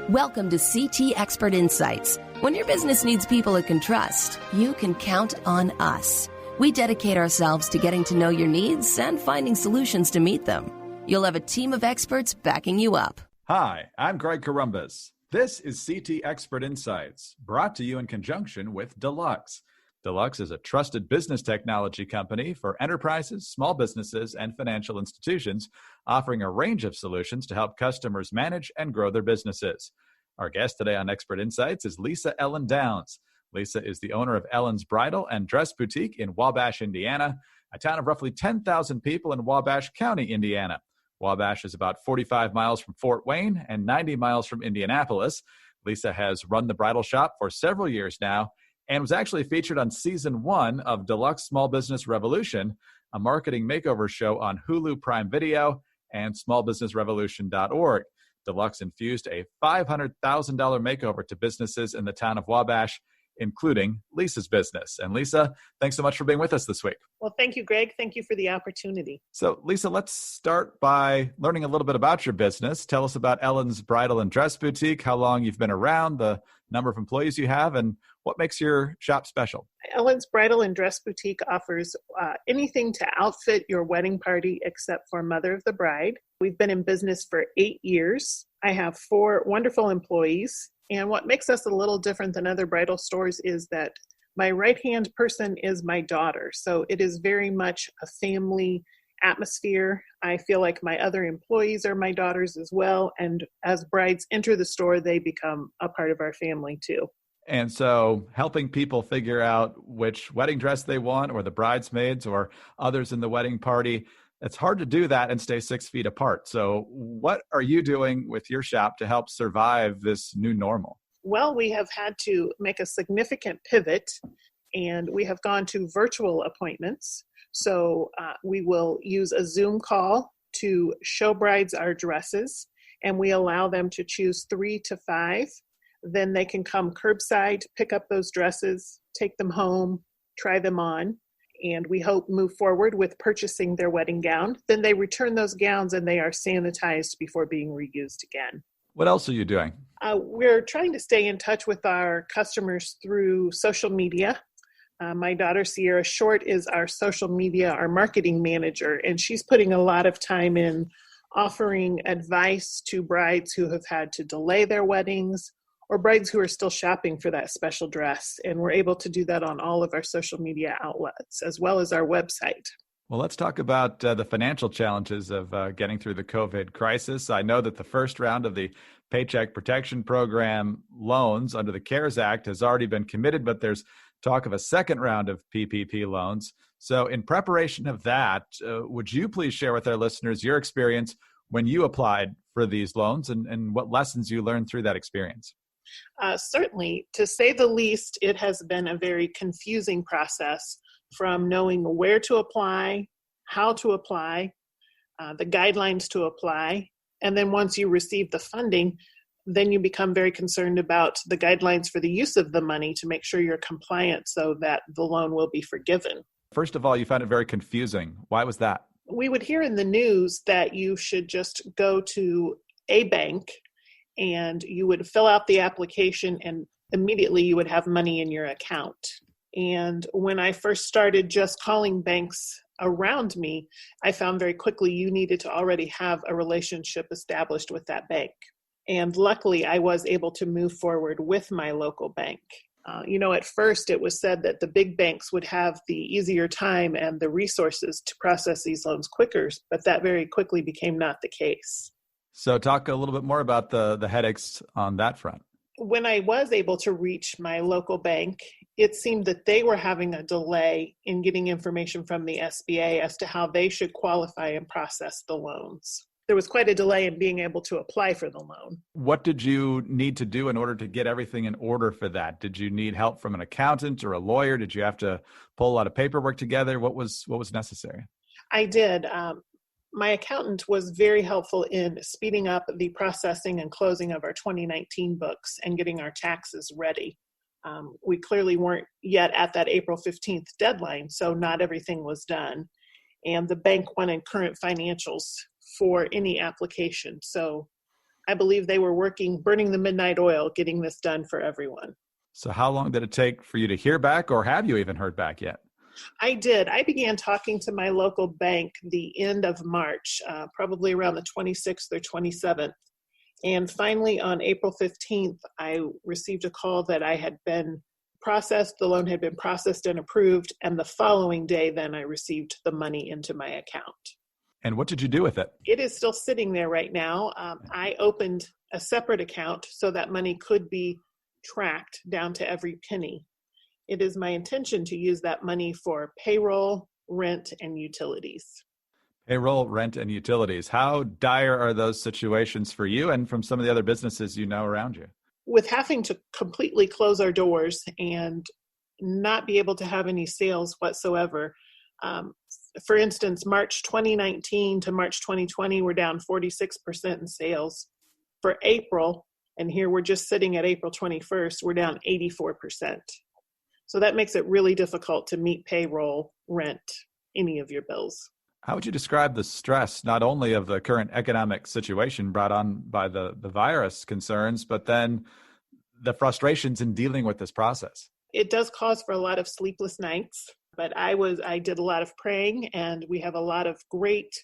Welcome to CT Expert Insights. When your business needs people it can trust, you can count on us. We dedicate ourselves to getting to know your needs and finding solutions to meet them. You'll have a team of experts backing you up. Hi, I'm Greg Corombos. This is CT Expert Insights, brought to you in conjunction with Deluxe. Deluxe is a trusted business technology company for enterprises, small businesses, and financial institutions, offering a range of solutions to help customers manage and grow their businesses. Our guest today on Expert Insights is Lisa Ellen Downs. Lisa is the owner of Ellen's Bridal and Dress Boutique in Wabash, Indiana, a town of roughly 10,000 people in Wabash County, Indiana. Wabash is about 45 miles from Fort Wayne and 90 miles from Indianapolis. Lisa has run the bridal shop for several years now and was actually featured on season 1 of Deluxe Small Business Revolution, a marketing makeover show on Hulu Prime Video and smallbusinessrevolution.org. Deluxe infused a $500,000 makeover to businesses in the town of Wabash, including Lisa's business. And Lisa, thanks so much for being with us this week. Well, thank you, Greg. Thank you for the opportunity. So, Lisa, let's start by learning a little bit about your business. Tell us about Ellen's Bridal and Dress Boutique, how long you've been around, the number of employees you have, and what makes your shop special. Ellen's Bridal and Dress Boutique offers anything to outfit your wedding party except for mother of the bride. We've been in business for 8 years. I have 4 wonderful employees. And what makes us a little different than other bridal stores is that my right-hand person is my daughter. So it is very much a family atmosphere. I feel like my other employees are my daughters as well. And as brides enter the store, they become a part of our family too. And so helping people figure out which wedding dress they want, or the bridesmaids or others in the wedding party, it's hard to do that and stay 6 feet apart. So what are you doing with your shop to help survive this new normal? Well, we have had to make a significant pivot, and we have gone to virtual appointments. So we will use a Zoom call to show brides our dresses, and we allow them to choose 3 to 5. Then they can come curbside, pick up those dresses, take them home, try them on, and we hope move forward with purchasing their wedding gown. Then they return those gowns and they are sanitized before being reused again. What else are you doing? We're trying to stay in touch with our customers through social media. My daughter, Sierra Short, is our social media, our marketing manager, and she's putting a lot of time in offering advice to brides who have had to delay their weddings or brides who are still shopping for that special dress. And we're able to do that on all of our social media outlets, as well as our website. Well, let's talk about the financial challenges of getting through the COVID crisis. I know that the first round of the Paycheck Protection Program loans under the CARES Act has already been committed, but there's talk of a second round of PPP loans. So in preparation of that, would you please share with our listeners your experience when you applied for these loans and what lessons you learned through that experience? Certainly, to say the least, it has been a very confusing process from knowing where to apply, how to apply, the guidelines to apply. And then once you receive the funding, then you become very concerned about the guidelines for the use of the money to make sure you're compliant so that the loan will be forgiven. First of all, you found it very confusing. Why was that? We would hear in the news that you should just go to a bank and you would fill out the application and immediately you would have money in your account. And when I first started just calling banks around me, I found very quickly you needed to already have a relationship established with that bank. And luckily, I was able to move forward with my local bank. At first it was said that the big banks would have the easier time and the resources to process these loans quicker, but that very quickly became not the case. So talk a little bit more about the headaches on that front. When I was able to reach my local bank, it seemed that they were having a delay in getting information from the SBA as to how they should qualify and process the loans. There was quite a delay in being able to apply for the loan. What did you need to do in order to get everything in order for that? Did you need help from an accountant or a lawyer? Did you have to pull a lot of paperwork together? What was necessary? I did. My accountant was very helpful in speeding up the processing and closing of our 2019 books and getting our taxes ready. We clearly weren't yet at that April 15th deadline, so not everything was done. And the bank wanted current financials for any application. So I believe they were working, burning the midnight oil, getting this done for everyone. So how long did it take for you to hear back, or have you even heard back yet? I did. I began talking to my local bank the end of March, probably around the 26th or 27th. And finally, on April 15th, I received a call that I had been processed, the loan had been processed and approved, and the following day, then I received the money into my account. And what did you do with it? It is still sitting there right now. I opened a separate account so that money could be tracked down to every penny. It is my intention to use that money for payroll, rent, and utilities. Payroll, rent, and utilities. How dire are those situations for you and from some of the other businesses you know around you? With having to completely close our doors and not be able to have any sales whatsoever, for instance, March 2019 to March 2020, we're down 46% in sales. For April, and here we're just sitting at April 21st, we're down 84%. So that makes it really difficult to meet payroll, rent, any of your bills. How would you describe the stress, not only of the current economic situation brought on by the virus concerns, but then the frustrations in dealing with this process? It does cause for a lot of sleepless nights, but I did a lot of praying, and we have a lot of great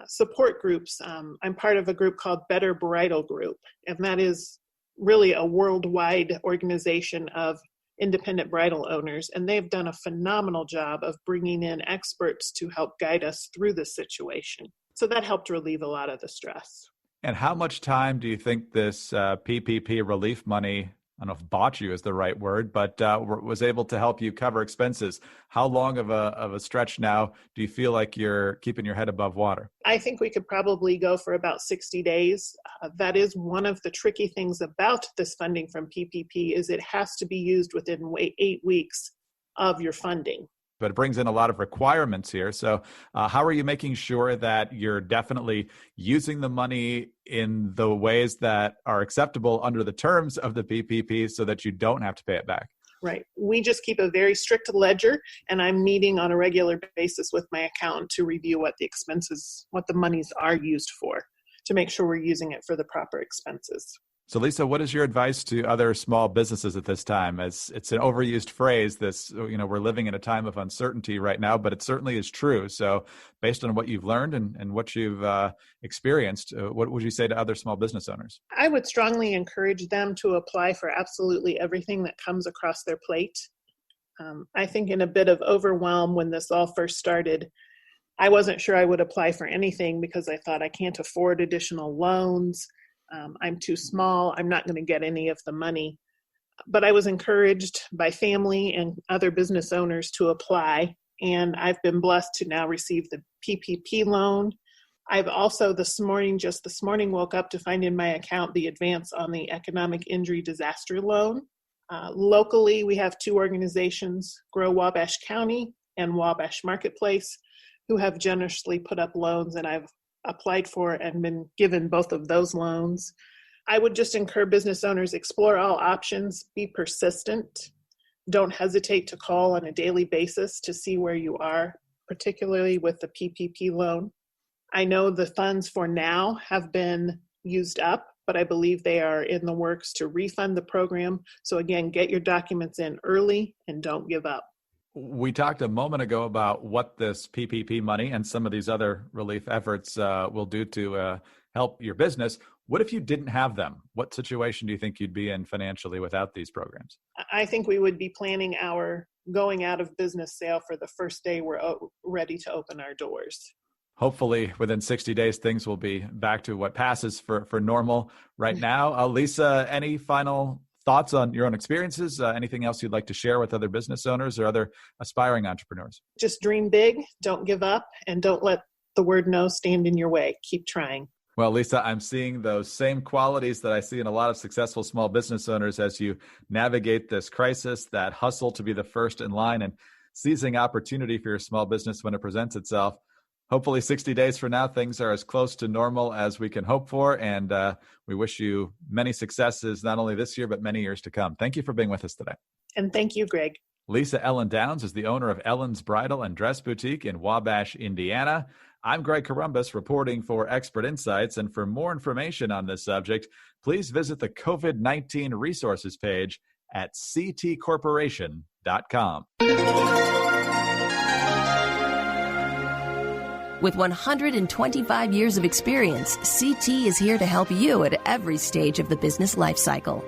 support groups. I'm part of a group called Better Bridal Group, and that is really a worldwide organization of independent bridal owners, and they've done a phenomenal job of bringing in experts to help guide us through this situation. So that helped relieve a lot of the stress. And how much time do you think this PPP relief money, I don't know if bought you is the right word, but was able to help you cover expenses? How long of a stretch now do you feel like you're keeping your head above water? I think we could probably go for about 60 days. That is one of the tricky things about this funding from PPP is it has to be used within 8 weeks of your funding. But it brings in a lot of requirements here. So how are you making sure that you're definitely using the money in the ways that are acceptable under the terms of the PPP so that you don't have to pay it back? Right. We just keep a very strict ledger, and I'm meeting on a regular basis with my accountant to review what the monies are used for, to make sure we're using it for the proper expenses. So Lisa, what is your advice to other small businesses at this time? As it's an overused phrase, we're living in a time of uncertainty right now, but it certainly is true. So based on what you've learned and what you've experienced, what would you say to other small business owners? I would strongly encourage them to apply for absolutely everything that comes across their plate. I think in a bit of overwhelm when this all first started, I wasn't sure I would apply for anything because I thought I can't afford additional loans. I'm too small. I'm not going to get any of the money. But I was encouraged by family and other business owners to apply, and I've been blessed to now receive the PPP loan. I've also this morning woke up to find in my account the advance on the economic injury disaster loan. Locally, we have two organizations, Grow Wabash County and Wabash Marketplace, who have generously put up loans, and I've applied for and been given both of those loans. I would just encourage business owners, explore all options, be persistent. Don't hesitate to call on a daily basis to see where you are, particularly with the PPP loan. I know the funds for now have been used up, but I believe they are in the works to refund the program. So again, get your documents in early and don't give up. We talked a moment ago about what this PPP money and some of these other relief efforts will do to help your business. What if you didn't have them? What situation do you think you'd be in financially without these programs? I think we would be planning our going out of business sale for the first day we're ready to open our doors. Hopefully within 60 days, things will be back to what passes for normal right now. Lisa, any final thoughts on your own experiences? Anything else you'd like to share with other business owners or other aspiring entrepreneurs? Just dream big, don't give up, and don't let the word no stand in your way. Keep trying. Well, Lisa, I'm seeing those same qualities that I see in a lot of successful small business owners as you navigate this crisis, that hustle to be the first in line and seizing opportunity for your small business when it presents itself. Hopefully 60 days from now, things are as close to normal as we can hope for. And we wish you many successes, not only this year, but many years to come. Thank you for being with us today. And thank you, Greg. Lisa Ellen Downs is the owner of Ellen's Bridal and Dress Boutique in Wabash, Indiana. I'm Greg Columbus reporting for Expert Insights, and for more information on this subject, please visit the COVID-19 resources page at ctcorporation.com. With 125 years of experience, CT is here to help you at every stage of the business life cycle.